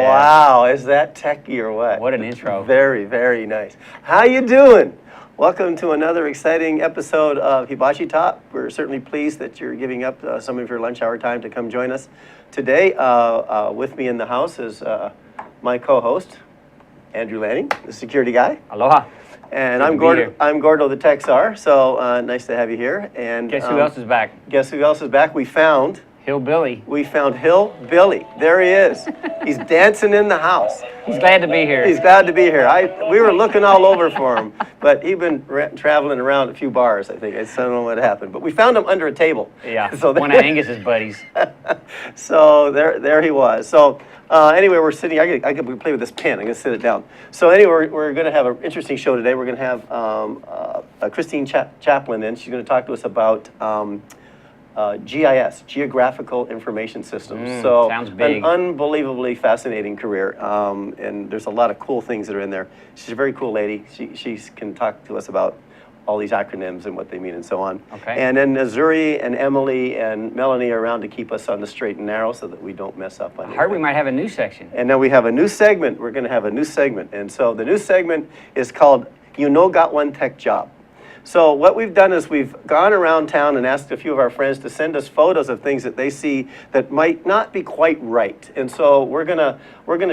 Wow, is that techie or what? What an intro. Very, very nice. How you doing? Welcome to another exciting episode of Hibachi Talk. We're certainly pleased that you're giving up some of your lunch hour time to come join us today. With me in the house is my co-host, Andrew Lanning, the security guy. Aloha. And I'm Gordo the Tech Czar, so nice to have you here. And guess who else is back? Guess who else is back? We found Hillbilly. We found Hillbilly. There he is. He's dancing in the house. He's glad to be here. He's glad to be here. We were looking all over for him, but he'd been traveling around a few bars, I think. I don't know what happened, but we found him under a table. Yeah, so one of Angus's buddies. So there he was. So anyway, we're sitting. I could play with this pen. I'm going to sit it down. So anyway, we're going to have an interesting show today. We're going to have Christine Chaplin in. She's going to talk to us about GIS, Geographical Information Systems. So sounds big. An unbelievably fascinating career, and there's a lot of cool things that are in there. She's a very cool lady. She can talk to us about all these acronyms and what they mean and so on. Okay. And then Zuri and Emily and Melanie are around to keep us on the straight and narrow so that we don't mess up on anything. I heard we might have a new section. And then we have a new segment. We're going to have a new segment. And so the new segment is called You Know Got One Tech Job. So what we've done is we've gone around town and asked a few of our friends to send us photos of things that they see that might not be quite right. And so we're gonna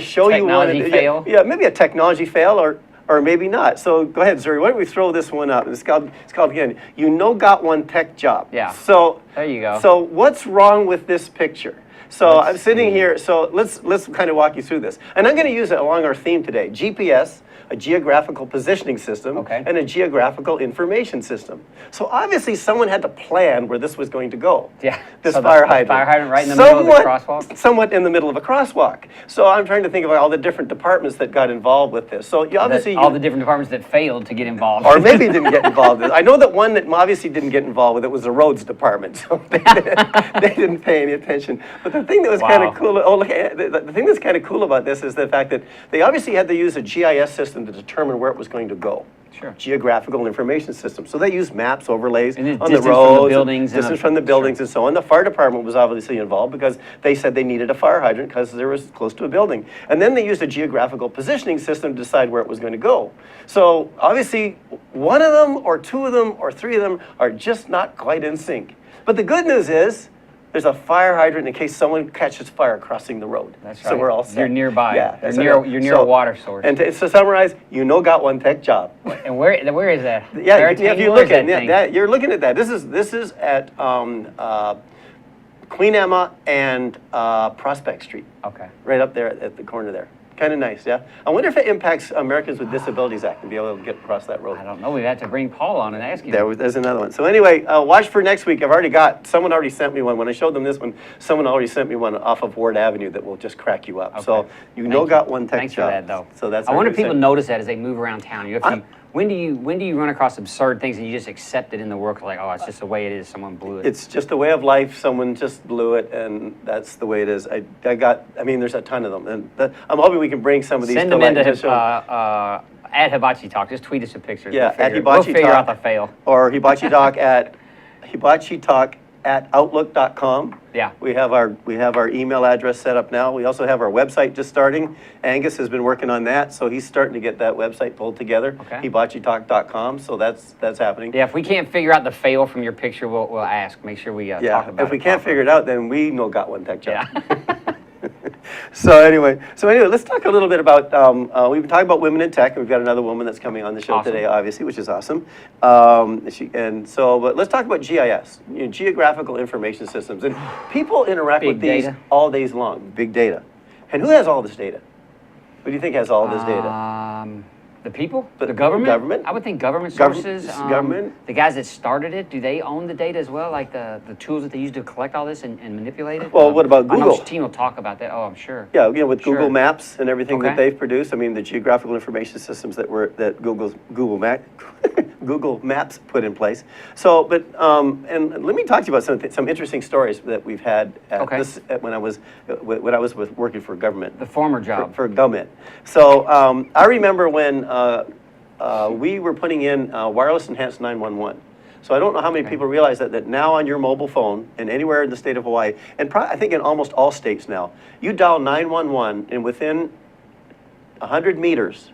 show you one. Technology fail? Yeah, maybe a technology fail or maybe not. So go ahead, Zuri, why don't we throw this one up? It's called again, You Know Got One Tech Job. Yeah. So there you go. So what's wrong with this picture? So I'm sitting here, so let's kind of walk you through this. And I'm going to use it along our theme today, GPS, a geographical positioning system, and a geographical information system. So obviously someone had to plan where this was going to go. Yeah. This so fire hydrant. Fire hydrant right in the middle of the crosswalk? Somewhat in the middle of a crosswalk. So I'm trying to think of all the different departments that got involved with this. So you obviously all the different departments that failed to get involved. Or maybe didn't get involved. I know that one that obviously didn't get involved with it was the roads department. So they didn't pay any attention. But the thing that was kind of cool, the thing that's kind of cool about this is the fact that they obviously had to use a GIS system to determine where it was going to go. Sure. Geographical information system. So they used maps, overlays and on the roads, distance from the buildings and so on. The fire department was obviously involved because they said they needed a fire hydrant because there was close to a building. And then they used a geographical positioning system to decide where it was going to go. So obviously one of them or two of them or three of them are just not quite in sync. But the good news is there's a fire hydrant in case someone catches fire crossing the road. That's right. So we're all set. You're nearby. Yeah, you're near a water source. And to summarize, you know got one tech job. And where is that? Yeah, if you look at that, you're looking at that. This is at Queen Emma and Prospect Street. Okay. Right up there at the corner there. Kind of nice, yeah? I wonder if it impacts Americans with Disabilities Act to be able to get across that road. I don't know. We've had to bring Paul on and ask him. There's another one. So anyway, watch for next week. Someone already sent me one. When I showed them this one, someone already sent me one off of Ward Avenue that will just crack you up. Okay. So got one tech Thanks job. for that, though. So that's. I wonder if people notice that as they move around town. When do you run across absurd things and you just accept it in the work, like, oh, it's just the way it is, someone blew it? It's just a way of life, someone just blew it, and that's the way it is. There's a ton of them, and I'm hoping we can bring some of these Send them into at Hibachi Talk. Just tweet us a picture. Yeah, at Hibachi Talk. We'll figure out the fail. Or Hibachi Talk at Hibachi Talk at Outlook.com. Yeah. We have our email address set up now. We also have our website just starting. Angus has been working on that, so he's starting to get that website pulled together. Okay. HibachiTalk.com. So that's happening. Yeah. If we can't figure out the fail from your picture, we'll ask. Make sure we talk about it. If we can't figure it out, then we know got one tech job. Yeah. So anyway, let's talk a little bit about, we've been talking about women in tech, and we've got another woman that's coming on the show today, obviously, which is awesome. But let's talk about GIS, Geographical Information Systems. And people interact with these all days long, big data. And who has all this data? Who do you think has all this data? The people? The government? Government. I would think government sources. Government. The guys that started it, do they own the data as well? Like the tools that they use to collect all this and manipulate it? Well, what about Google? I know Christine will talk about that. Oh, I'm sure. Yeah, with Google Maps and everything that they've produced. I mean, the geographical information systems that Google Maps put in place. So, and let me talk to you about some interesting stories that we've had when I was working for government. The former job. For government. So I remember when we were putting in wireless enhanced 911. So I don't know how many people realize that now on your mobile phone and anywhere in the state of Hawaii, and I think in almost all states now, you dial 911 and within 100 meters,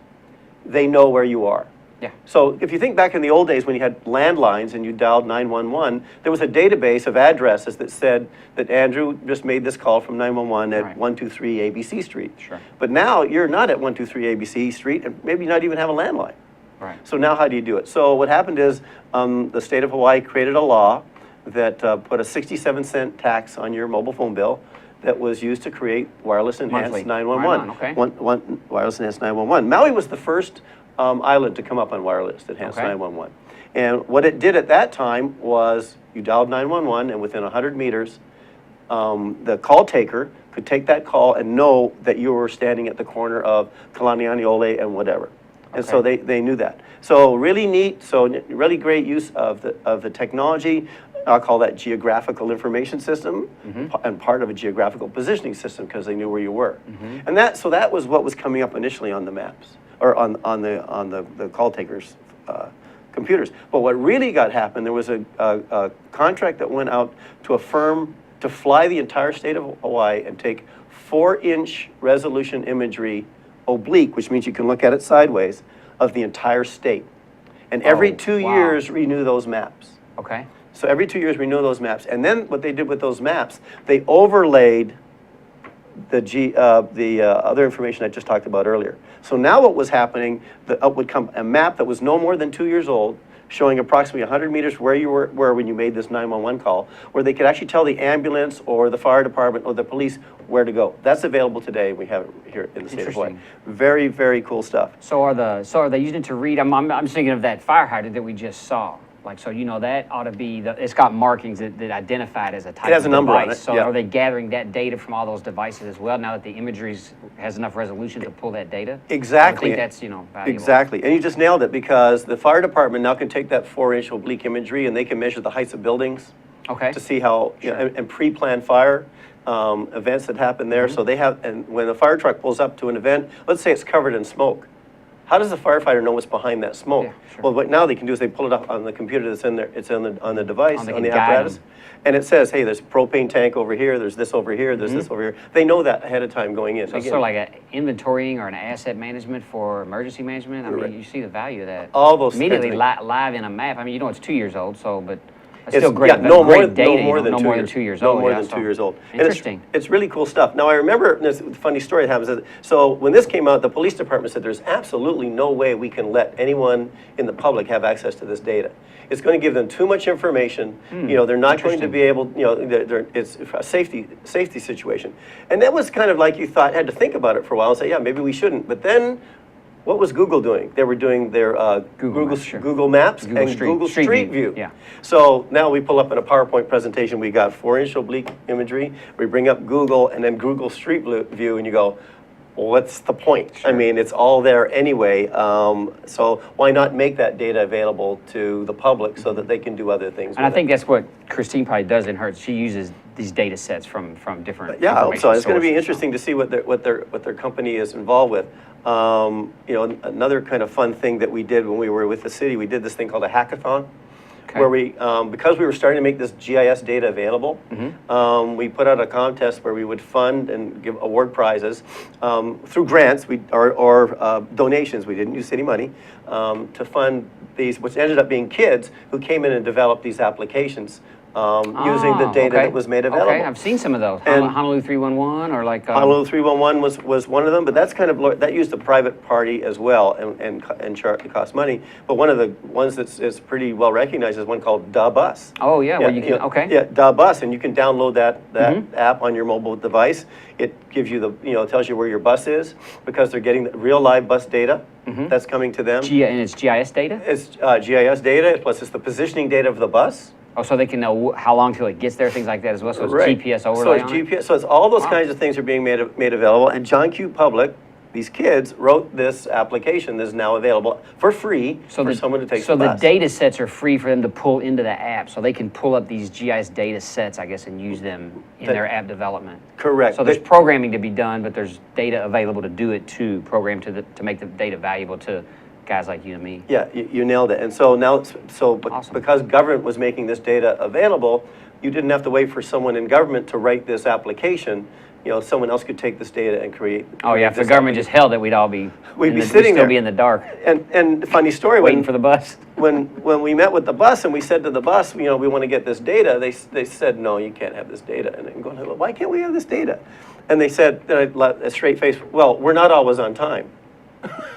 they know where you are. Yeah. So if you think back in the old days when you had landlines and you dialed 911, there was a database of addresses that said that Andrew just made this call from 911 at 123 ABC Street. Sure. But now you're not at 123 ABC Street and maybe not even have a landline. Right. So now how do you do it? So what happened is the state of Hawaii created a law that put a 67-cent tax on your mobile phone bill that was used to create wireless enhanced Monthly. 911. Right on, okay. Wireless enhanced 911. Maui was the first island to come up on wireless enhanced 911. And what it did at that time was you dialed 911 and within 100 meters, the call taker could take that call and know that you were standing at the corner of Kalanianiole and whatever. And so they knew that. So really neat, so really great use of the technology. I'll call that geographical information system and part of a geographical positioning system because they knew where you were. And so that was what was coming up initially on the maps or on the call takers' computers. But what really happened, there was a contract that went out to a firm to fly the entire state of Hawaii and take 4-inch resolution imagery oblique, which means you can look at it sideways, of the entire state. And every 2 years renew those maps. Okay. So every 2 years renew those maps. And then what they did with those maps, they overlaid the other information I just talked about earlier. So now what was happening, up would come a map that was no more than 2 years old, showing approximately 100 meters where you were when you made this 911 call, where they could actually tell the ambulance or the fire department or the police where to go. That's available today. We have it here in the state of Hawaii. Very, very cool stuff. So are they using it to read? I'm thinking of that fire hydrant that we just saw. Like, so that ought to be, it's got markings that identify it as a type of device. It has a number on it, So are they gathering that data from all those devices as well, now that the imagery has enough resolution to pull that data? Exactly. I think that's, valuable. Exactly. And you just nailed it because the fire department now can take that 4-inch oblique imagery and they can measure the heights of buildings to see how, and pre-plan fire events that happen there. So they have, and when a fire truck pulls up to an event, let's say it's covered in smoke. How does the firefighter know what's behind that smoke? Yeah, sure. Well, what now they can do is they pull it up on the computer that's in there. It's on the device, on the guide apparatus, them. and it says, "Hey, there's a propane tank over here. There's this over here. There's this over here." They know that ahead of time going in. So it's sort of like an inventorying or an asset management for emergency management. I mean, you see the value of that. All those immediately kinds of live in a map. I mean, it's 2 years old, but it's It's still great. yeah, no more, great data. no more than no 2 more years. than 2 years no old. more Yeah, than 2 years old. And Interesting. it's really cool stuff. Now I remember this funny story that happens. So when this came out, the police department said there's absolutely no way we can let anyone in the public have access to this data. It's going to give them too much information. They're not going to be able. It's a safety situation. And that was kind of like you had to think about it for a while and say, yeah, maybe we shouldn't. But then. What was Google doing? They were doing their Google Maps and Google Street View. Yeah. So now we pull up in a PowerPoint presentation, we got 4-inch oblique imagery, we bring up Google and then Google Street View and you go, well, what's the point? Sure. I mean, it's all there anyway. So why not make that data available to the public so that they can do other things And I think that's what Christine probably does in hers. She uses these data sets from different Yeah, I hope so. It's going to be sources. interesting to see what their company is involved with. Another kind of fun thing that we did when we were with the city, we did this thing called a hackathon, where we, because we were starting to make this GIS data available, we put out a contest where we would fund and give award prizes through grants or donations. We didn't use city money to fund these, which ended up being kids who came in and developed these applications. Using the data that was made available. Okay, I've seen some of those. And Honolulu 311 or like... Honolulu 311 was one of them, but that's that used a private party as well and it costs money. But one of the ones that's pretty well recognized is one called Da Bus. Oh yeah, where you can, Yeah, Da Bus, and you can download that app on your mobile device. It gives you tells you where your bus is because they're getting the real live bus data that's coming to them. And it's GIS data? It's GIS data, plus it's the positioning data of the bus. Oh, so they can know how long till it gets there, things like that as well. So it's GPS overlay. So it's GPS. So it's all those kinds of things are being made available. And John Q. Public, these kids wrote this application that is now available for free for someone to take. So the data sets are free for them to pull into the app, so they can pull up these GIS data sets, I guess, and use them in their app development. Correct. So there's programming to be done, but there's data available to do it to program to make the data valuable to guys like you and me. Yeah, you nailed it. And so now, Awesome. because government was making this data available, you didn't have to wait for someone in government to write this application. Someone else could take this data and create. Oh yeah, if the government just held it, we'd all be sitting there. We'd still be in the dark. And funny story, waiting for the bus. when we met with the bus and we said to the bus, we want to get this data, they said, no, you can't have this data. And I'm going, well, why can't we have this data? And they said, a straight face, well, we're not always on time.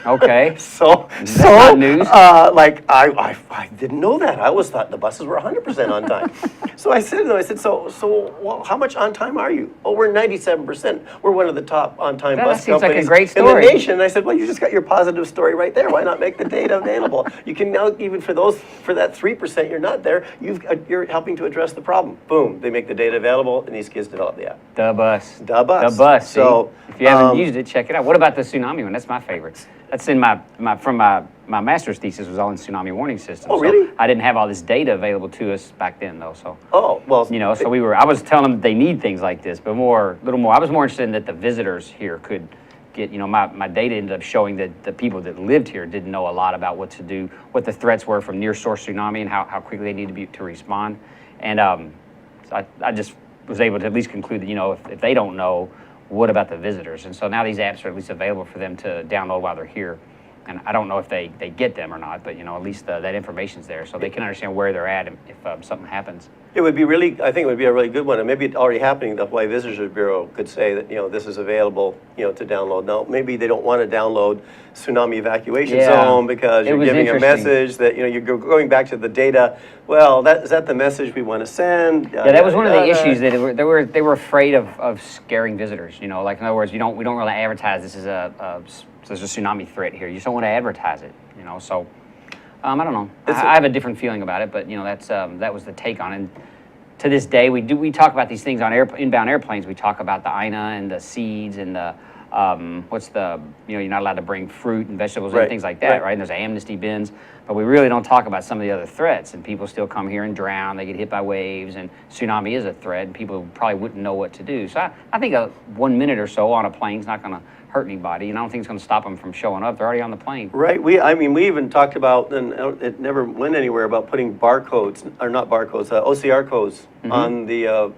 Okay. So not news. I didn't know that. I always thought the buses were 100% on time. So I said to them, so how much on time are you? Oh, we're 97%. We're one of the top on-time bus seems like a companies great in the story. nation. And I said, well, you just got your positive story right there. Why not make the data available? You can now, even for that 3% you're not there, you're helping to address the problem. Boom, they make the data available, and these kids develop the app. The bus. The bus. The bus. So if you haven't used it, check it out. What about the tsunami one? That's my favorite. That's in my master's thesis was all in tsunami warning systems. Oh, really? So I didn't have all this data available to us back then, though. So. Oh, well. So I was telling them they need things like this, but a little more. I was more interested in that the visitors here could get. My data ended up showing that the people that lived here didn't know a lot about what to do, what the threats were from near source tsunami, and how quickly they need to respond. And so I just was able to at least conclude that if they don't know, what about the visitors? And so now these apps are at least available for them to download while they're here. And I don't know if they get them or not, but at least that information's there so they can understand where they're at if something happens. I think it would be a really good one, and maybe it's already happening. The Hawaii Visitors Bureau could say that this is available to download. Now maybe they don't want to download tsunami evacuation zone because you're giving a message that you're going back to the data. Well, is that the message we want to send? Yeah, that was one of the issues that they were afraid of scaring visitors. Like in other words, we don't really advertise this is there's a tsunami threat here. You just don't want to advertise it. So. I don't know. I have a different feeling about it, but that was the take on it. And to this day, we talk about these things on inbound airplanes. We talk about the INA and the seeds and the you're not allowed to bring fruit and vegetables and things like that, right? And there's amnesty bins, but we really don't talk about some of the other threats. And people still come here and drown. They get hit by waves, and tsunami is a threat. And people probably wouldn't know what to do. So I think 1 minute or so on a plane is not going to hurt anybody, and I don't think it's going to stop them from showing up. They're already on the plane. Right. We even talked about, and it never went anywhere, about putting barcodes, or not barcodes, OCR codes on the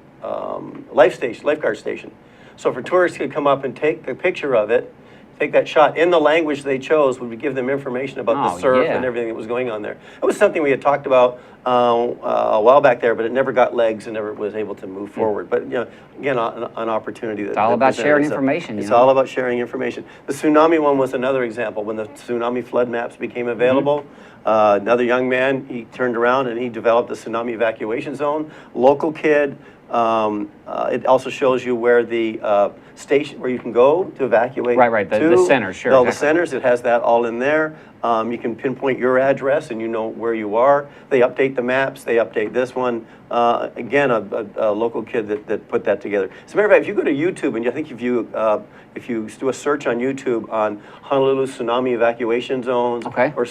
lifeguard station. So for tourists could come up and take a picture of it, take that shot in the language they chose, would give them information about the surf and everything that was going on there. It was something we had talked about a while back there, but it never got legs and never was able to move forward. But again, an opportunity. It's all about sharing information. It's all about sharing information. The tsunami one was another example. When the tsunami flood maps became available, another young man, he turned around and he developed the tsunami evacuation zone. Local kid. It also shows you where the station, where you can go to evacuate. Right. The centers, sure. All the centers, it has that all in there. You can pinpoint your address and you know where you are. They update the maps. They update this one. Again, a local kid that put that together. As a matter of fact, if you go to YouTube and I think if you do a search on YouTube on Honolulu tsunami evacuation zones or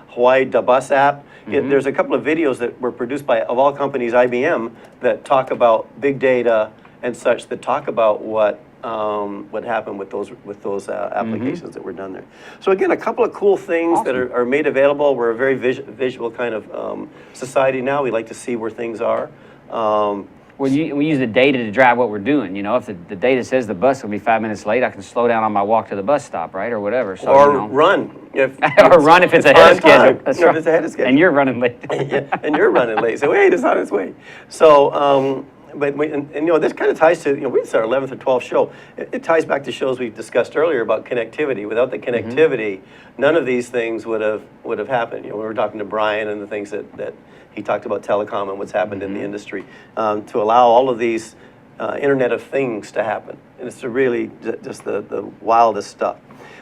Hawaii Da Bus app, there's a couple of videos that were produced by, of all companies, IBM, that talk about big data and such, that talk about what happened with those applications that were done there. So again, a couple of cool things that are made available. We're a very visual kind of society now. We like to see where things are. We use the data to drive what we're doing. If the data says the bus will be 5 minutes late, I can slow down on my walk to the bus stop, right, or whatever. So, run. Or run if it's ahead of schedule. That's right. If it's ahead of schedule. And you're running late. And you're running late. So wait, it's on its way. So, this kind of ties to, it's our 11th or 12th show. It ties back to shows we discussed earlier about connectivity. Without the connectivity, none of these things would have happened. We were talking to Brian and the things that he talked about telecom and what's happened in the industry to allow all of these Internet of Things to happen. And it's really just the wildest stuff.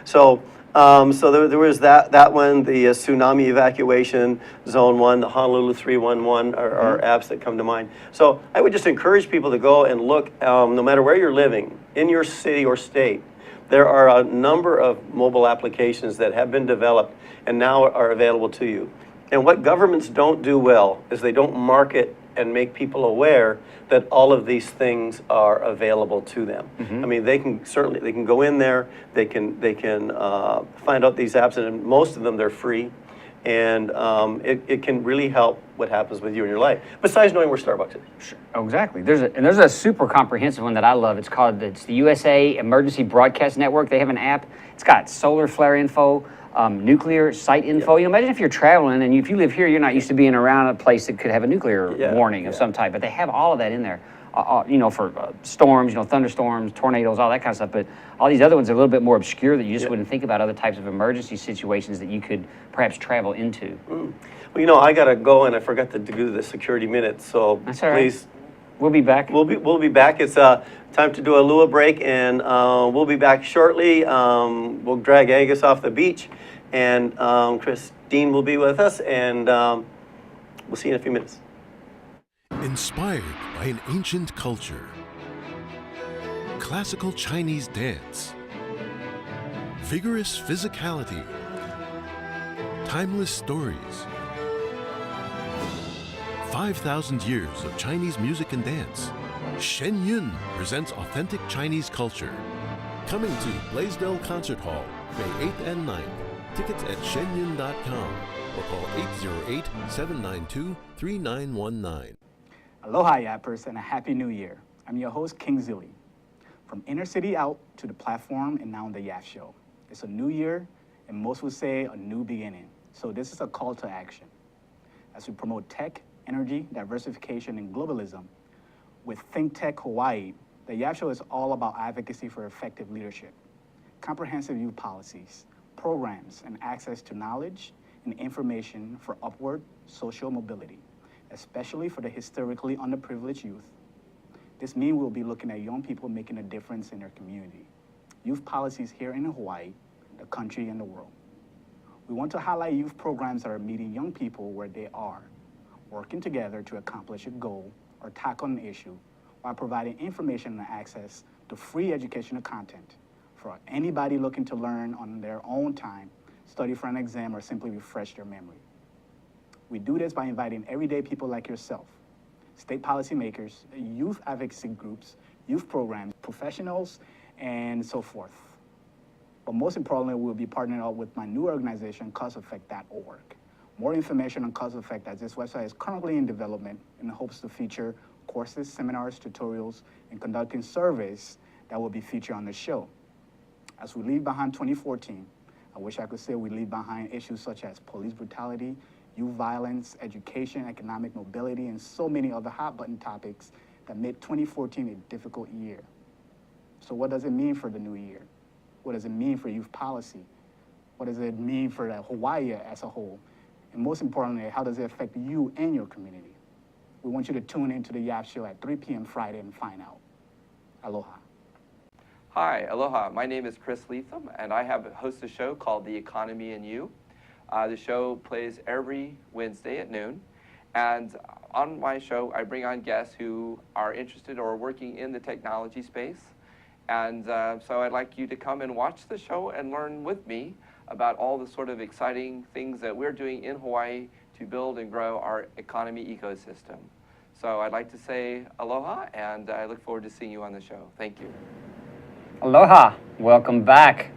So there was that one, the tsunami evacuation zone 1, the Honolulu 311 are apps that come to mind. So I would just encourage people to go and look, no matter where you're living, in your city or state, there are a number of mobile applications that have been developed and now are available to you. And what governments don't do well is they don't market and make people aware that all of these things are available to them. I mean, they can go in there, they can find out these apps, and most of them they're free, and it can really help what happens with you in your life. Besides knowing where Starbucks is. Sure. Oh, exactly. There's a super comprehensive one that I love. It's the USA Emergency Broadcast Network. They have an app. It's got solar flare info, nuclear site info. You know, imagine if you're traveling and if you live here, you're not used to being around a place that could have a nuclear warning of some type. But they have all of that in there. You know, for storms, you know, thunderstorms, tornadoes, all that kind of stuff. But all these other ones are a little bit more obscure that you just wouldn't think about, other types of emergency situations that you could perhaps travel into. Well, you know, I gotta go, and I forgot to do the security minute. So That's all right. please, We'll be back. we'll be back. It's time to do a Lua break, and we'll be back shortly. We'll drag Angus off the beach, and Christine will be with us, and we'll see you in a few minutes. Inspired by an ancient culture, classical Chinese dance, vigorous physicality, timeless stories, 5,000 years of Chinese music and dance, Shen Yun presents authentic Chinese culture. Coming to Blaisdell Concert Hall, May 8th and 9th. Tickets at shenyun.com or call 808-792-3919. Aloha, Yappers, and a Happy New Year. I'm your host, King Zilly. From inner city out to the platform and now on the Yap Show. It's a new year, and most would say a new beginning. So this is a call to action. As we promote tech, energy, diversification, and globalism, with ThinkTech Hawaii, the Yap Show is all about advocacy for effective leadership, comprehensive youth policies, programs, and access to knowledge and information for upward social mobility, especially for the historically underprivileged youth. This means we'll be looking at young people making a difference in their community. Youth policies here in Hawaii, the country, and the world. We want to highlight youth programs that are meeting young people where they are, working together to accomplish a goal or tackle an issue while providing information and access to free educational content for anybody looking to learn on their own time, study for an exam, or simply refresh their memory. We do this by inviting everyday people like yourself, state policymakers, youth advocacy groups, youth programs, professionals, and so forth. But most importantly, we'll be partnering up with my new organization, causeeffect.org. More information on Cause Effect, as this website is currently in development and hopes to feature courses, seminars, tutorials, and conducting surveys that will be featured on the show. As we leave behind 2014, I wish I could say we leave behind issues such as police brutality, youth violence, education, economic mobility, and so many other hot-button topics that made 2014 a difficult year. So what does it mean for the new year? What does it mean for youth policy? What does it mean for Hawaii as a whole? And most importantly, how does it affect you and your community? We want you to tune into the Yap Show at 3 p.m. Friday and find out. Aloha. Hi, aloha. My name is Chris Leatham, and I host a show called The Economy and You. The show plays every Wednesday at noon, and on my show, I bring on guests who are interested or working in the technology space. And so I'd like you to come and watch the show and learn with me about all the sort of exciting things that we're doing in Hawaii to build and grow our economy ecosystem. So I'd like to say aloha, and I look forward to seeing you on the show. Thank you. Aloha, welcome back.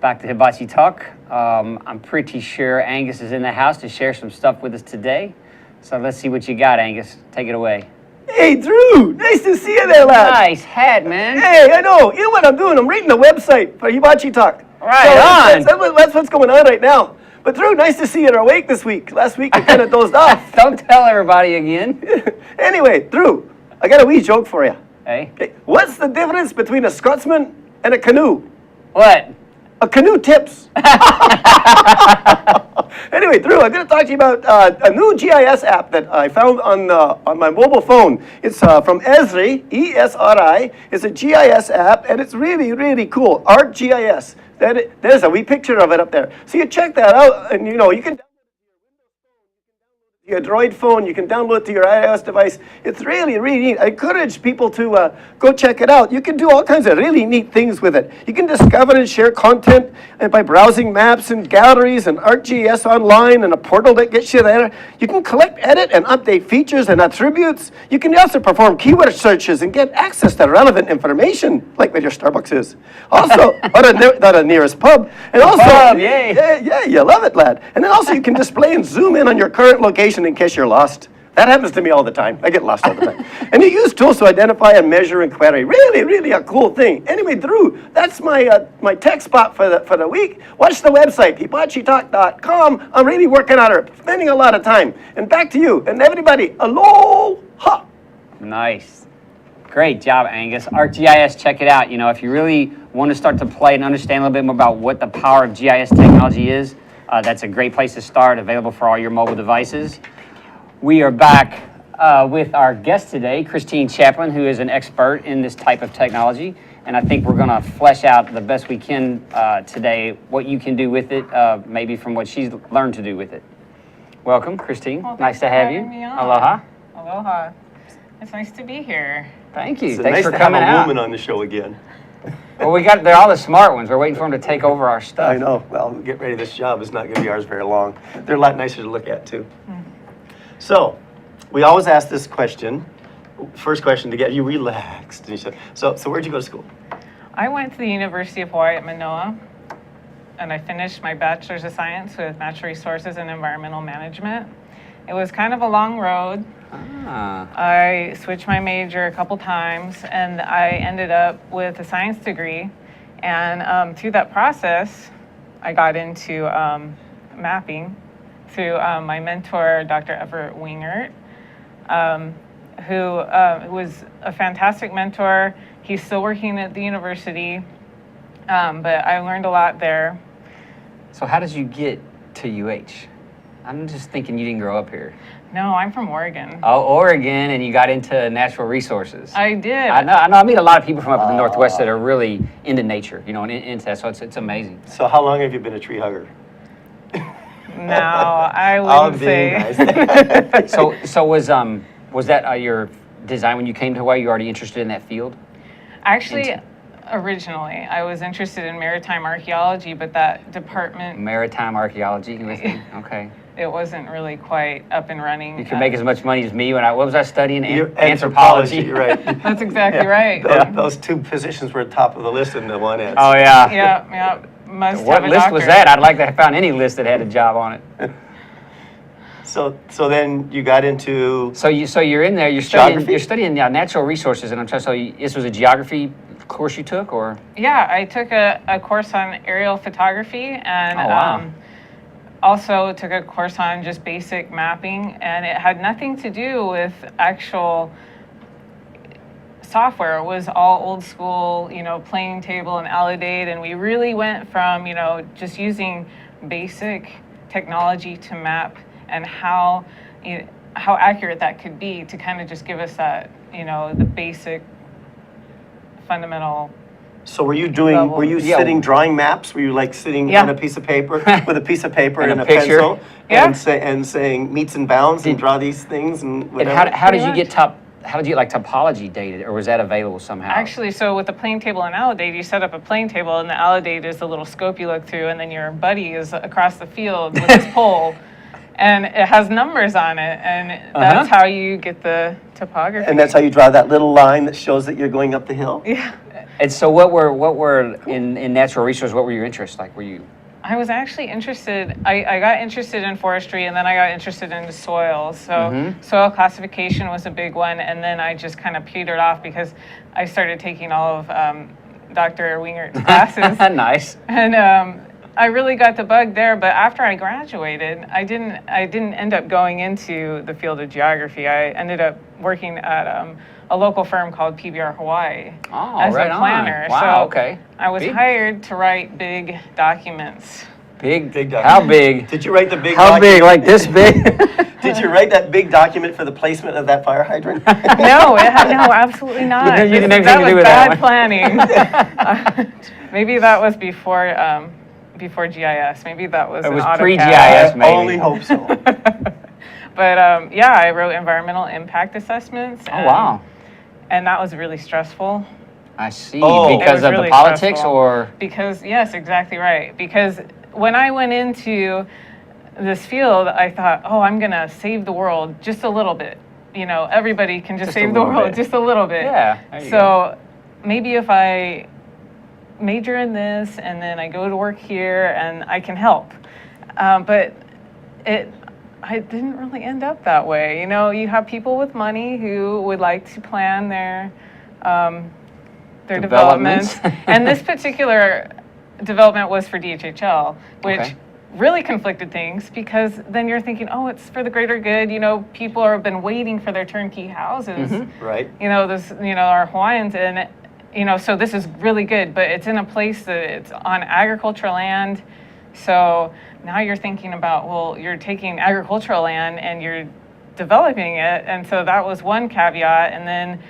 Back to Hibachi Talk. I'm pretty sure Angus is in the house to share some stuff with us today. So let's see what you got, Angus. Take it away. Hey, Drew! Nice to see you there, lad! Nice hat, man. Hey, I know. You know what I'm doing? I'm reading the website for Hibachi Talk. Right on. That's what's going on right now. But Drew, nice to see you in our wake this week. Last week you kind of dozed off. Don't tell everybody again. Anyway, Drew, I got a wee joke for you. Hey? Okay, what's the difference between a Scotsman and a canoe? What? A canoe tips. Anyway, Drew, I'm going to talk to you about a new GIS app that I found on my mobile phone. It's from Esri, E-S-R-I. It's a GIS app, and it's really, really cool. ArcGIS. There's a wee picture of it up there. So you check that out, and you can download it to your Windows phone. You can download it to a Droid phone, you can download it to your iOS device. It's really, really neat. I encourage people to go check it out. You can do all kinds of really neat things with it. You can discover and share content by browsing maps and galleries and ArcGIS online and a portal that gets you there. You can collect, edit, and update features and attributes. You can also perform keyword searches and get access to relevant information, like where your Starbucks is. Also, or the nearest pub. And also, Pub, yay. yeah, you love it, lad. And then also you can display and zoom in on your current location in case you're lost. That happens to me all the time. I get lost all the time. And you use tools to identify and measure and query. Really, really a cool thing. Anyway, Drew, that's my my tech spot for the week. Watch the website, hibachitalk.com. I'm really working on it, spending a lot of time. And back to you. And everybody, aloha. Nice. Great job, Angus. ArcGIS, check it out. You know, if you really want to start to play and understand a little bit more about what the power of GIS technology is, that's a great place to start, available for all your mobile devices. We are back with our guest today, Christine Chaplin, who is an expert in this type of technology. And I think we're going to flesh out the best we can today what you can do with it, maybe from what she's learned to do with it. Welcome, Christine. Well, nice to have you. me on. Aloha. Aloha. It's nice to be here. Thank you. It's Thanks nice for to have coming a out. woman on the show again. Well, they're all the smart ones. We're waiting for them to take over our stuff. I know. Well, get ready. This job is not going to be ours very long. They're a lot nicer to look at, too. So, we always ask this question. First question to get you relaxed. So where'd you go to school? I went to the University of Hawaii at Manoa, and I finished my Bachelor's of Science with Natural Resources and Environmental Management. It was kind of a long road. I switched my major a couple times, and I ended up with a science degree. And through that process, I got into mapping through my mentor, Dr. Everett Wingert, who was a fantastic mentor. He's still working at the university, but I learned a lot there. So how did you get to UH? I'm just thinking you didn't grow up here. No, I'm from Oregon. Oh, Oregon, and you got into natural resources. I did. I know. I meet a lot of people from up in the Northwest that are really into nature, you know, and into that. So it's amazing. So how long have you been a tree hugger? No, I wouldn't say. Nice. So was that your design when you came to Hawaii? You already interested in that field? Actually, originally, I was interested in maritime archaeology, but that department, Maritime archaeology. Okay. it wasn't really quite up and running. You can make as much money as me when what was I studying? Anthropology, right. That's exactly right. Those two positions were top of the list in the one answer. Oh yeah. Yeah. Must What have a list doctor. was that? I'd like to have found any list that had a job on it. So then you got into So you're in there. Geography? You're studying natural resources, and I'm trying. So this was a geography course you took, or? Yeah, I took a course on aerial photography, and Oh, wow. also took a course on just basic mapping, and it had nothing to do with actual software. It was all old school, plane table and alidate, and we really went from, just using basic technology to map and how accurate that could be to kind of just give us that, the basic fundamental. So were you Yeah. sitting drawing maps? Were you like sitting Yeah. on a piece of paper with a piece of paper And and a a picture? pencil Yeah. and saying meets and bounds and draw these things and And whatever? how did Pretty you get topology data, or was that available somehow? Actually, so with the plane table and alidate, you set up a plane table, and the alidate is the little scope you look through, and then your buddy is across the field with his pole, and it has numbers on it, and that's how you get the topography. And that's how you draw that little line that shows that you're going up the hill? Yeah. And so what were in natural resources? What were your interests like? Were you? I was actually interested, I got interested in forestry, and then I got interested in the soil. So soil classification was a big one, and then I just kind of petered off because I started taking all of Dr. Wingert's classes. Nice. And I really got the bug there, but after I graduated, I didn't end up going into the field of geography. I ended up working at a local firm called PBR Hawaii as right a on. planner. Wow, So okay. I was Big. hired to write big documents. Big document. How big? Did you write the big How document? big? Like this big? Did you write that big document for the placement of that fire hydrant? No, no, absolutely not. You didn't have That anything to was do with that bad one. planning. Maybe that was before GIS. Maybe that was It an was AutoCAD. pre-GIS. Maybe. Only hope so. But yeah, I wrote environmental impact assessments. Oh, wow. And that was really stressful. I see. Oh. Because It was of the really politics stressful. or? Because, yes, exactly right. Because when I went into this field, I thought, oh, I'm going to save the world just a little bit. You know, everybody can just Just a save the little world bit. just a little bit. Yeah, there you So maybe if I major in this and then I go to work here and I can help. But I didn't really end up that way. You know, you have people with money who would like to plan their developments. And this particular development was for DHHL, which Okay. really conflicted things because then you're thinking, oh, it's for the greater good. You know, people have been waiting for their turnkey houses. Right. You know, our Hawaiians, and you know, so this is really good, but it's in a place that it's on agricultural land. So now you're thinking about, well, you're taking agricultural land and you're developing it, and so that was one caveat, and then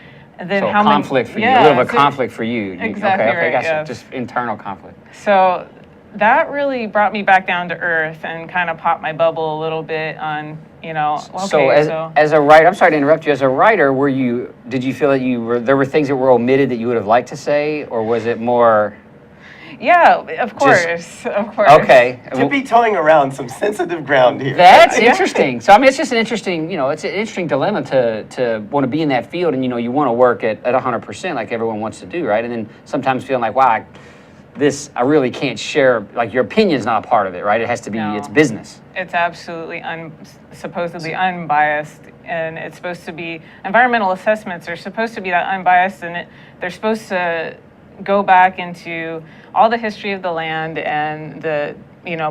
So how conflict for many, you, a little bit of so- conflict for you. Exactly okay, right, gotcha. yes. Just internal conflict. So that really brought me back down to earth and kind of popped my bubble a little bit on, you know, okay, As a writer, I'm sorry to interrupt you. As a writer, did you feel that there were things that were omitted that you would have liked to say, or was it more? yeah, of course, of course. Okay. Tippy-toeing around some sensitive ground here. That's interesting. So I mean, it's just an interesting, it's an interesting dilemma to want to be in that field, and you want to work at 100% like everyone wants to do, right? And then sometimes feeling like, wow, I really can't share. Like your opinion's not a part of it, right? It has to be No. it's business. It's absolutely supposedly unbiased, and it's supposed to be, environmental assessments are supposed to be that unbiased, and they're supposed to go back into all the history of the land and the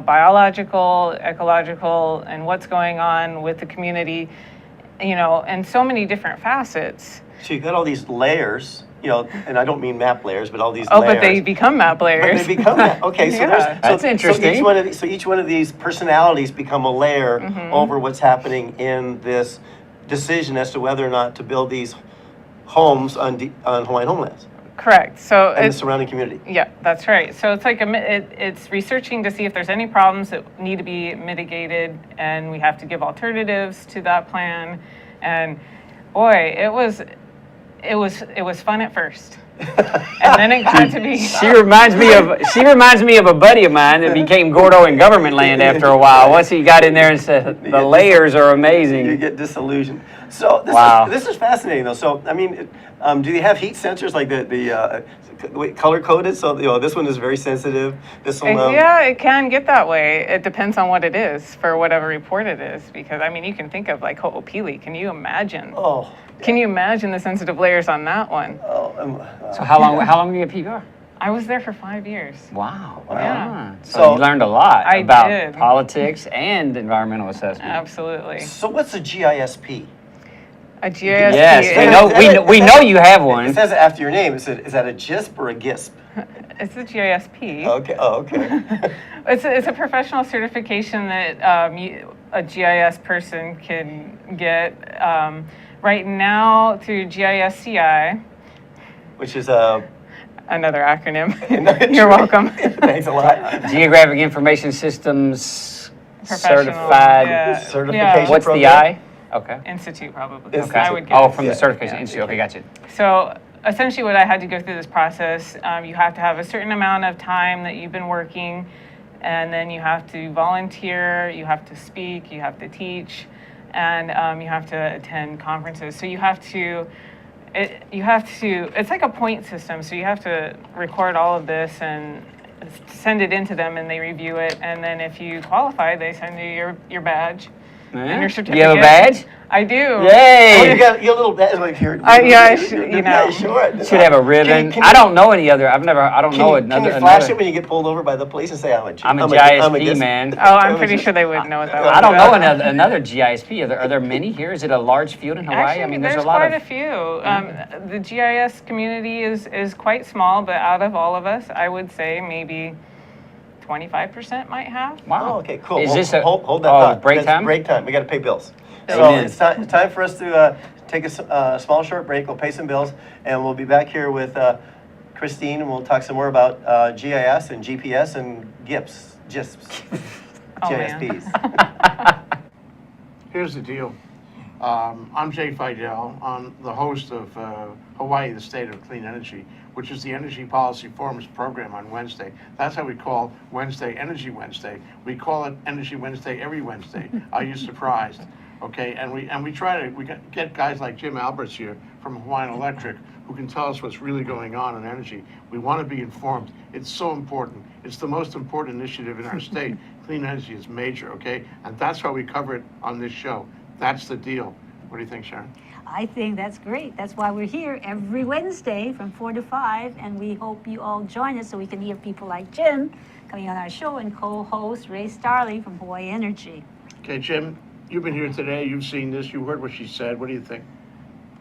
biological, ecological, and what's going on with the community, and so many different facets. So you got all these layers, and I don't mean map layers, but all these Oh, layers. but they become map But layers. they become that. Okay, so Yeah. That's interesting. So each one of these personalities become a layer over what's happening in this decision as to whether or not to build these homes on Hawaiian homelands Correct. So and the it's, surrounding community. yeah, that's right. So it's like it's researching to see if there's any problems that need to be mitigated, and we have to give alternatives to that plan. And boy, it was fun at first, and then it got to be. She reminds me of a buddy of mine that became Gordo in government land after a while. Once he got in there and said the layers are amazing. You get disillusioned. So this is fascinating though. So I mean, do they have heat sensors like the color coded? So this one is very sensitive. This one. Yeah, it can get that way. It depends on what it is for whatever report it is, because I mean you can think of like Ho'opili. Can you imagine? Oh. Can you imagine the sensitive layers on that one? So how long were you at PR? I was there for 5 years. Wow. Yeah. So you learned a lot I about did. politics and environmental assessment. Absolutely. So what's a GISP? A GISP. Yes, we know you have It one. says it after your name. Is that a GISP or a GISP? It's a GISP. Okay. Oh, okay. It's a professional certification that a GIS person can get right now through GISCI. Which is Another acronym. You're welcome. Thanks a lot. Geographic Information Systems Professional, certified. yeah. Certification What's program? the I? Okay. Institute probably. Institute. I would guess. Oh, from the Yeah. certification institute. Okay, gotcha. So essentially what I had to go through this process, you have to have a certain amount of time that you've been working, and then you have to volunteer, you have to speak, you have to teach, and you have to attend conferences. So you have to, it's like a point system, so you have to record all of this and send it into them, and they review it, and then if you qualify, they send you your badge. And your certificate. You have a badge? I do. Yay! Oh, you got a little badge like here. Yeah, Yeah, sure. Should have a ribbon. Can I don't know any other. I don't know Can another. you flash it when you get pulled over by the police and say, I'm a GISP GISP man. Oh, I'm pretty sure they would know what that was. I don't know another GISP. Are there many here? Is it a large field in Hawaii? Actually, I mean, there's a lot quite of. a few. The GIS community is quite small, but out of all of us, I would say maybe 25% might have. Wow. Oh, okay, cool. Is Well, this a hold that thought. break That's time? Break time. We got to pay bills. So Amen. it's time for us to take a small short break. We'll pay some bills, and we'll be back here with Christine, and we'll talk some more about GIS and GPS and GISPs. Oh, man. GISPs. Here's the deal. I'm Jay Fidel. I'm the host of Hawaii, the State of Clean Energy, which is the Energy Policy Forum's program on Wednesday. That's how we call Wednesday Energy Wednesday. We call it Energy Wednesday every Wednesday. Are you surprised? Okay, and we try to get guys like Jim Alberts here from Hawaiian Electric who can tell us what's really going on in energy. We want to be informed. It's so important. It's the most important initiative in our state. Clean energy is major, okay? And that's why we cover it on this show. That's the deal. What do you think, Sharon? I think that's great. That's why we're here every Wednesday from 4 to 5, and we hope you all join us so we can hear people like Jim coming on our show and co-host Ray Starling from Hawaii Energy. Okay, Jim, you've been here today. You've seen this. You heard what she said. What do you think?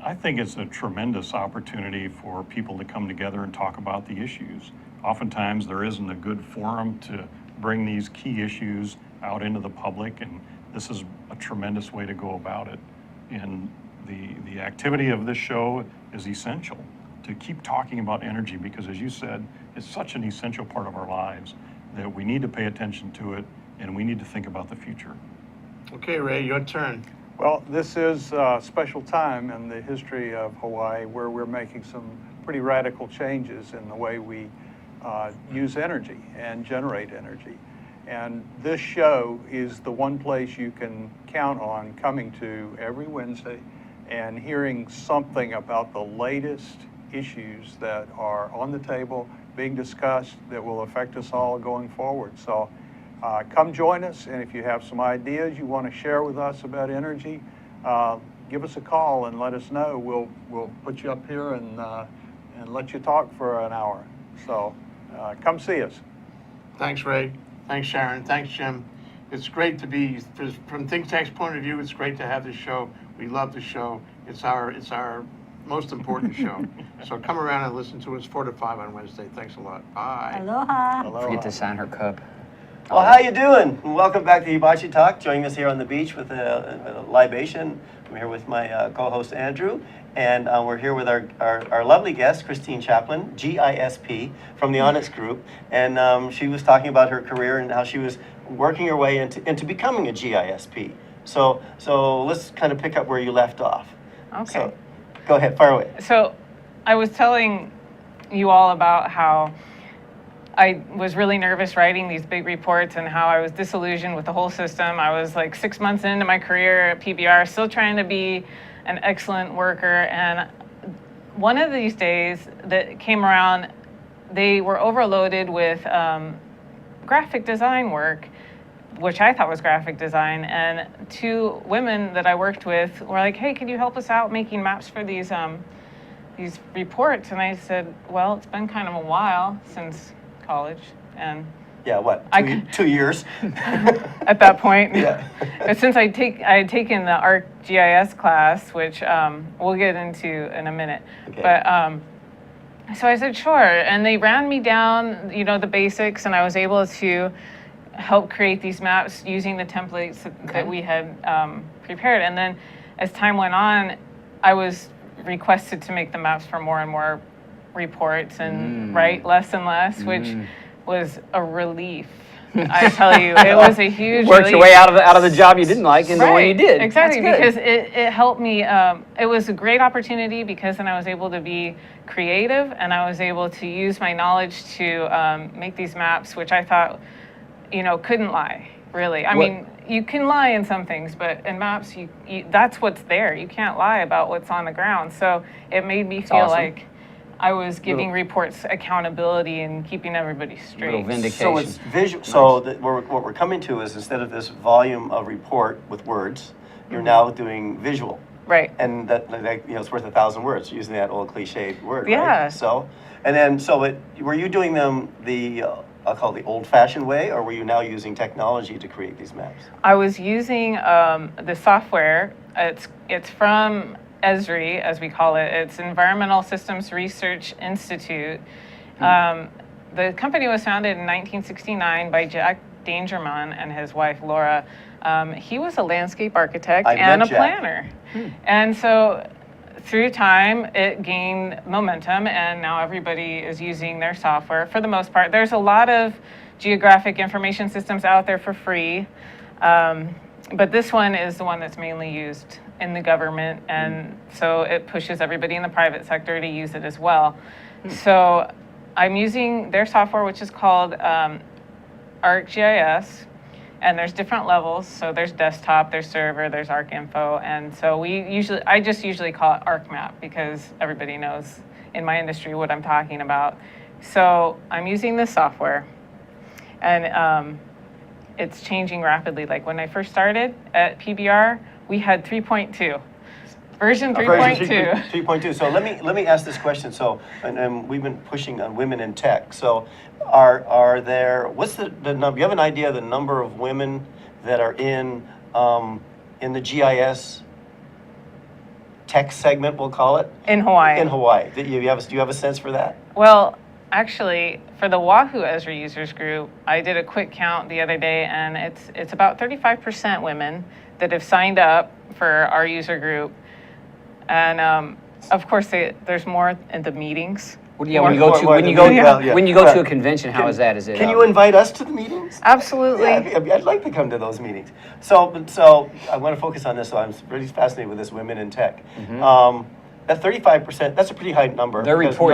I think it's a tremendous opportunity for people to come together and talk about the issues. Oftentimes, there isn't a good forum to bring these key issues out into the public, and this is a tremendous way to go about it. And the activity of this show is essential to keep talking about energy because, as you said, it's such an essential part of our lives that we need to pay attention to it and we need to think about the future. Okay, Ray, your turn. Well, this is a special time in the history of Hawaii where we're making some pretty radical changes in the way we use energy and generate energy. And this show is the one place you can count on coming to every Wednesday and hearing something about the latest issues that are on the table, being discussed, that will affect us all going forward. So come join us, and if you have some ideas you want to share with us about energy, give us a call and let us know. We'll put you up here and let you talk for an hour. So come see us. Thanks, Ray. Thanks, Sharon. Thanks, Jim. It's great to be, from ThinkTech's point of view, it's great to have this show. We love the show. It's our most important show. So come around and listen to us 4 to 5 on Wednesday. Thanks a lot. Bye. Aloha. Aloha. Forget to sign her cup. Well, how you doing? And welcome back to Hibachi Talk. Joining us here on the beach with a libation. I'm here with my co-host Andrew, and we're here with our lovely guest, Christine Chaplin, GISP, from the ONYX Group. And she was talking about her career and how she was working her way into becoming a GISP. So let's kind of pick up where you left off. Okay. So, go ahead, fire away. So I was telling you all about how I was really nervous writing these big reports and how I was disillusioned with the whole system. I was like 6 months into my career at PBR, still trying to be an excellent worker. And one of these days that came around, they were overloaded with graphic design work, which I thought was graphic design. And 2 women that I worked with were like, hey, can you help us out making maps for these reports? And I said, well, it's been kind of a while since college, and Yeah, what? 2 years? at that point. Yeah. But since I had taken the ArcGIS class, which we'll get into in a minute. Okay. But so I said, sure. And they ran me down, the basics, and I was able to help create these maps using the templates that we had prepared. And then as time went on, I was requested to make the maps for more and more reports and write less and less, which was a relief. I tell you, it was a huge Worked relief. your way out of the job you didn't like into one you did. Exactly, That's good. because it helped me. It was a great opportunity because then I was able to be creative and I was able to use my knowledge to make these maps, which I thought, couldn't lie, really. I mean, you can lie in some things, but in maps, you that's what's there. You can't lie about what's on the ground. So it made me feel awesome. like I was giving reports accountability and keeping everybody straight. Little vindication. So it's visual. So what we're coming to is instead of this volume of report with words, you're now doing visual. Right. And that, it's worth 1,000 words, using that old cliched word, Yeah. right? So, and then, were you doing them I'll call it the old-fashioned way, or were you now using technology to create these maps? I was using the software. It's from ESRI, as we call it. It's Environmental Systems Research Institute. The company was founded in 1969 by Jack Dangerman and his wife, Laura. He was a landscape architect and a planner. And so through time, it gained momentum, and now everybody is using their software for the most part. There's a lot of geographic information systems out there for free. But this one is the one that's mainly used in the government, and so it pushes everybody in the private sector to use it as well. So I'm using their software, which is called ArcGIS, and there's different levels. So there's desktop, there's server, there's ArcInfo, and so I just usually call it ArcMap because everybody knows in my industry what I'm talking about. So I'm using this software, and it's changing rapidly. Like when I first started at PBR, we had 3.2. Version 3.2. 3.2. So let me ask this question. So, and we've been pushing on women in tech. So, are there? What's the number? You have an idea of the number of women that are in the GIS tech segment? We'll call it In Hawaii. In Hawaii. Do you have a sense for that? Well, actually, for the Wahoo Esri users group, I did a quick count the other day, and it's about 35% women that have signed up for our user group. And of course, there's more in the meetings. When you go to a convention, how is that? Is it? Can you invite us to the meetings? Absolutely. Yeah, I'd like to come to those meetings. So I want to focus on this. So I'm really fascinated with this women in tech. That 35%, that's a pretty high number.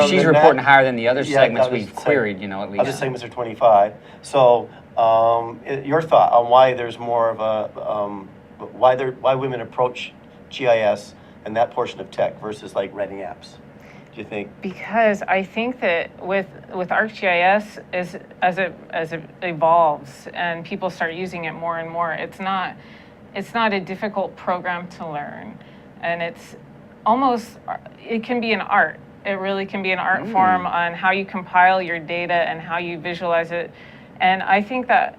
She's reporting higher than the other segments we've queried, at least. Other segments are 25. So your thought on why there's more of a, why women approach GIS and that portion of tech versus like renting apps, do you think? Because I think that with ArcGIS, as it evolves and people start using it more and more, it's not a difficult program to learn, and it can be an art. It really can be an art form on how you compile your data and how you visualize it. And I think that,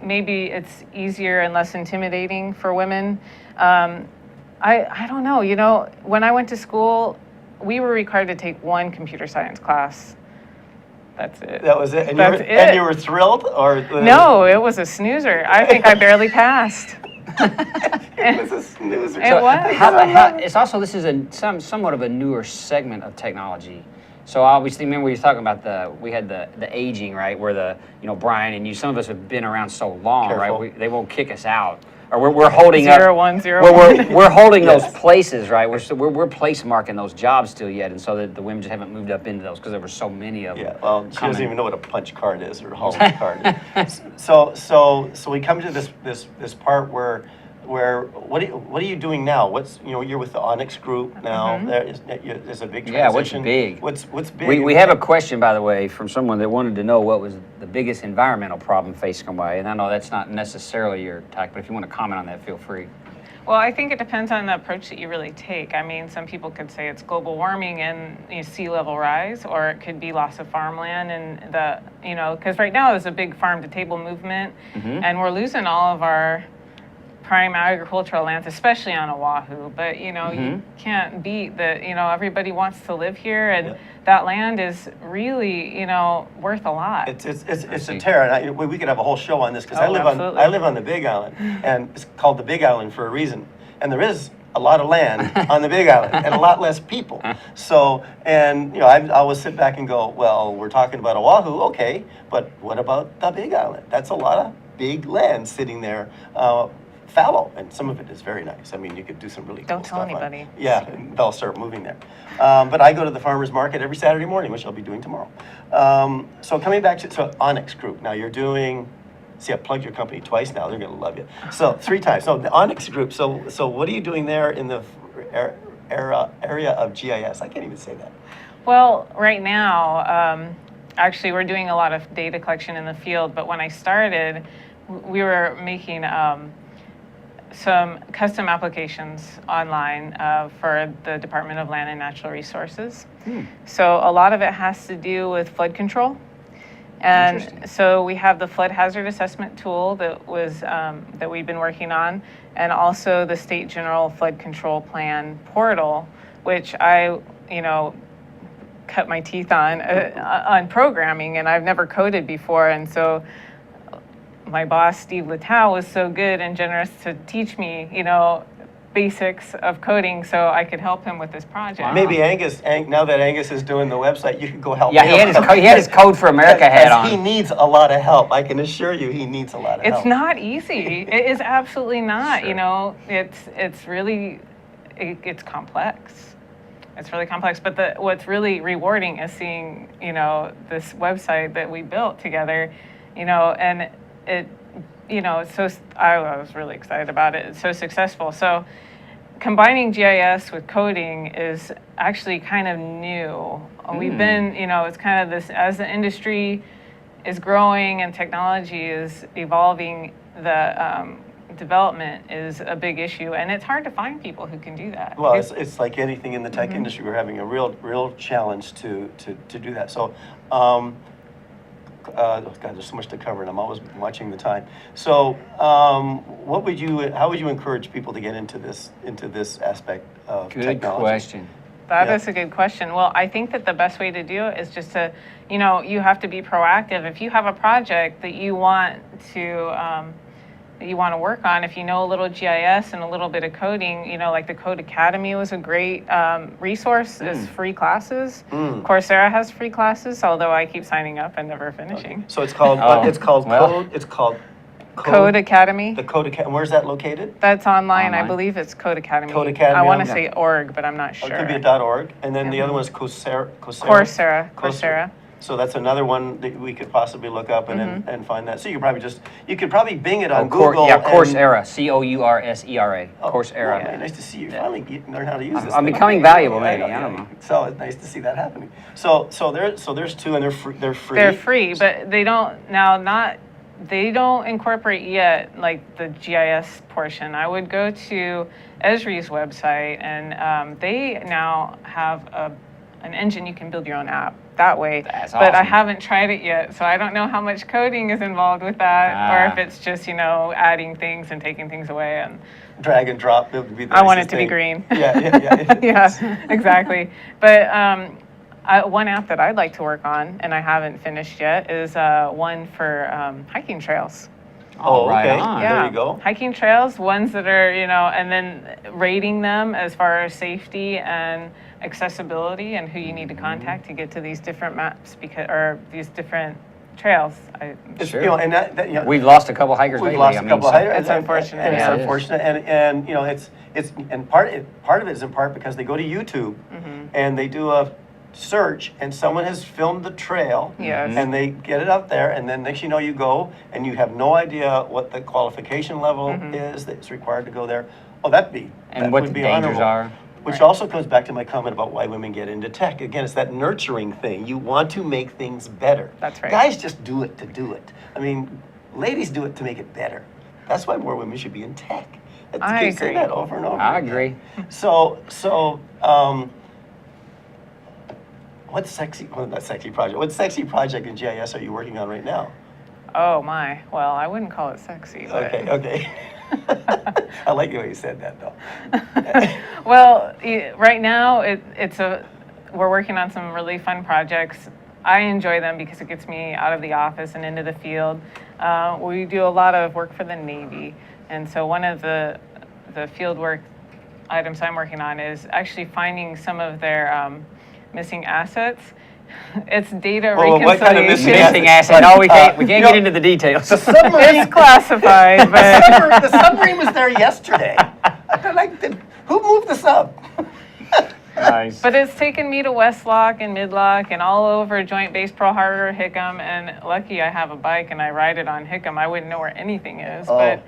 maybe it's easier and less intimidating for women. I don't know. When I went to school, we were required to take one computer science class. That's it. That was it? And you were thrilled? Or no, it was a snoozer. I think I barely passed. It was a snoozer. It was. It's also, this is somewhat of a newer segment of technology. So obviously, remember we were talking about we had the aging, right? Where Brian and you, some of us have been around so long, Careful. right? They won't kick us out. Or we're holding up 0101. We're holding those places, right? We're place marking those jobs still yet, and so that the women just haven't moved up into those because there were so many of them. Yeah, well, she doesn't even know what a punch card is or a hauling card is. So we come to this part where what are you doing now? You're with the ONYX Group now. There's a big transition. Yeah, what's big? What's big? We have a question, by the way, from someone that wanted to know what was the biggest environmental problem facing Hawaii. And I know that's not necessarily your tack, but if you want to comment on that, feel free. Well, I think it depends on the approach that you really take. I mean, some people could say it's global warming and sea level rise, or it could be loss of farmland and because right now there's a big farm to table movement, and we're losing all of our prime agricultural lands, especially on Oahu. But you can't beat that. Everybody wants to live here, and that land is really worth a lot. It's a terror. And we could have a whole show on this because I absolutely. live on the Big Island, and it's called the Big Island for a reason. And there is a lot of land on the Big Island and a lot less people. So, I always sit back and go, well, we're talking about Oahu, okay, but what about the Big Island? That's a lot of big land sitting there. Fallow, and some of it is very nice. I mean, you could do some really cool stuff. Don't tell anybody. Yeah, they'll start moving there. But I go to the farmers market every Saturday morning, which I'll be doing tomorrow. So coming back to ONYX Group. Now you're doing. See, I plugged your company twice now. They're going to love you. So 3 times. So the ONYX Group. So what are you doing there in the area of GIS? I can't even say that. Well, right now, actually, we're doing a lot of data collection in the field. But when I started, we were making some custom applications online for the Department of Land and Natural Resources. So a lot of it has to do with flood control. And so we have the flood hazard assessment tool that we've been working on, and also the State General Flood Control Plan portal, which I, cut my teeth on programming, and I've never coded before. And so my boss, Steve Littau, was so good and generous to teach me, basics of coding so I could help him with this project. Maybe Angus, now that Angus is doing the website, you could go help Yeah, him. he had his Code for America hat on. He needs a lot of help. I can assure you, he needs a lot of help. It's not easy. It is absolutely not. Sure. You know, it's really it's complex. It's really complex. But what's really rewarding is seeing, you know, this website that we built together, you know, and it, you know, I was really excited about it. It's so successful. So combining GIS with coding is actually kind of new. We've been, you know, it's kind of this, as the industry is growing and technology is evolving, the development is a big issue, and it's hard to find people who can do that. Well, it's like anything in the tech industry. We're having a real challenge to do that. So, God, there's so much to cover, and I'm always watching the time. So, how would you encourage people to get into this aspect of Good technology? question. That is a good question. Well, I think that the best way to do it is just to, you know, you have to be proactive. If you have a project that you want to work on, if you know a little GIS and a little bit of coding, you know, like the Code Academy was a great resource. It's free classes. Coursera has free classes, although I keep signing up and never finishing. So it's called Code Academy. The Code Academy. Where's that located? That's online. Online. I believe it's Code Academy. Code Academy I want to online. say org, but I'm not sure. It could be a .org, and then the other one is Coursera. Coursera. So that's another one that we could possibly look up and find that. So you could probably Bing it on Google. Coursera, Coursera, Coursera. Yeah, nice to see you finally learn how to use this. I'm thing. becoming valuable, maybe. I don't know. So it's nice to see that happening. So there's two, and they're free. They're free, but they don't incorporate yet like the GIS portion. I would go to Esri's website, and they now have an engine you can build your own app that way. That's But I awesome. haven't tried it yet, so I don't know how much coding is involved with that, or if it's just, you know, adding things and taking things away. And drag and drop. It would be the I want it nicest to be thing. green. Yeah. Yeah, exactly. But one app that I'd like to work on, and I haven't finished yet, is one for hiking trails. Oh, Right okay. on. There you go. Hiking trails, ones that are, you know, and then rating them as far as safety and accessibility and who you need to contact to get to these different maps or these different trails. You know, and that you know, We've lost a couple hikers we've lately. lost I a mean, couple of so- hikers. It's unfortunate. And Yeah, it it's is. unfortunate, and you know, it's and part of it is in part because they go to YouTube and they do a search, and someone has filmed the trail, Yes. and they get it up there, and then next you know, you go and you have no idea what the qualification level is that's required to go there. Oh, that And what would the be dangers honorable. are. Which also comes back to my comment about why women get into tech. Again, it's that nurturing thing. You want to make things better. That's right. Guys just do it to do it. I mean, ladies do it to make it better. That's why more women should be in tech. I keep saying agree. that over and over. I again. agree. So, what sexy project in GIS are you working on right now? Oh my, well, I wouldn't call it sexy, but Okay. I like the way you said that, though. well, right now we're working on some really fun projects. I enjoy them because it gets me out of the office and into the field. We do a lot of work for the Navy, and so one of the field work items I'm working on is actually finding some of their missing assets. It's data Well, what kind of reconciliation. Missing asset. No, we can't get into the details. It's classified, but The submarine was there yesterday. Who moved the sub? Nice. But it's taken me to Westlock and Midlock and all over Joint Base Pearl Harbor, Hickam, and lucky I have a bike and I ride it on Hickam. I wouldn't know where anything is, but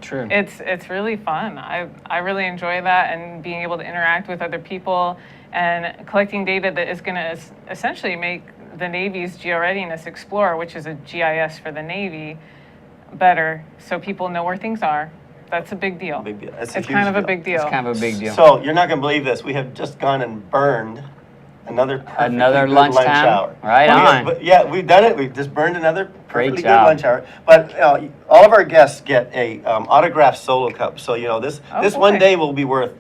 True. it's really fun. I really enjoy that, and being able to interact with other people and collecting data that is going to essentially make the Navy's GeoReadiness Explorer, which is a GIS for the Navy, better, so people know where things are. That's a big deal. Big deal. That's a It's huge kind of a deal. big deal. It's kind of a big deal. So you're not going to believe this. We have just gone and burned another perfectly Another good lunchtime? lunch hour. Right on. But yeah, we've done it. We've just burned another perfectly good job. lunch hour. But all of our guests get a autographed solo cup. So you know this one boy. day will be worth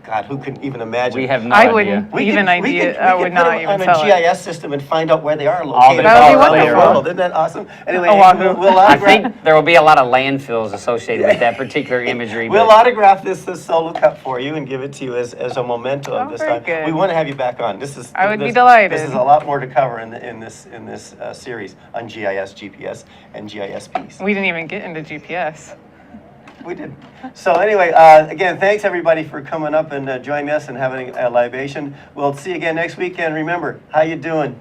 God, who can even imagine? We have no I idea. wouldn't We even could- we idea. could- I we would could not put even them tell on it. a GIS system and find out where they are All the located. That would be all around the wonderful. world. Isn't that awesome? Anyway, Oahu. we'll I autograph, think there will be a lot of landfills associated with that particular imagery. we'll but- autograph this solo cup for you and give it to you as a memento of Oh, this very time. good. We want to have you back on. This is I would be this- delighted. This is a lot more to cover in this series on GIS, GPS, and GISPs. We didn't even get into GPS. We did. So anyway, again, thanks everybody for coming up and joining us and having a libation. We'll see you again next week. And remember, how you doing?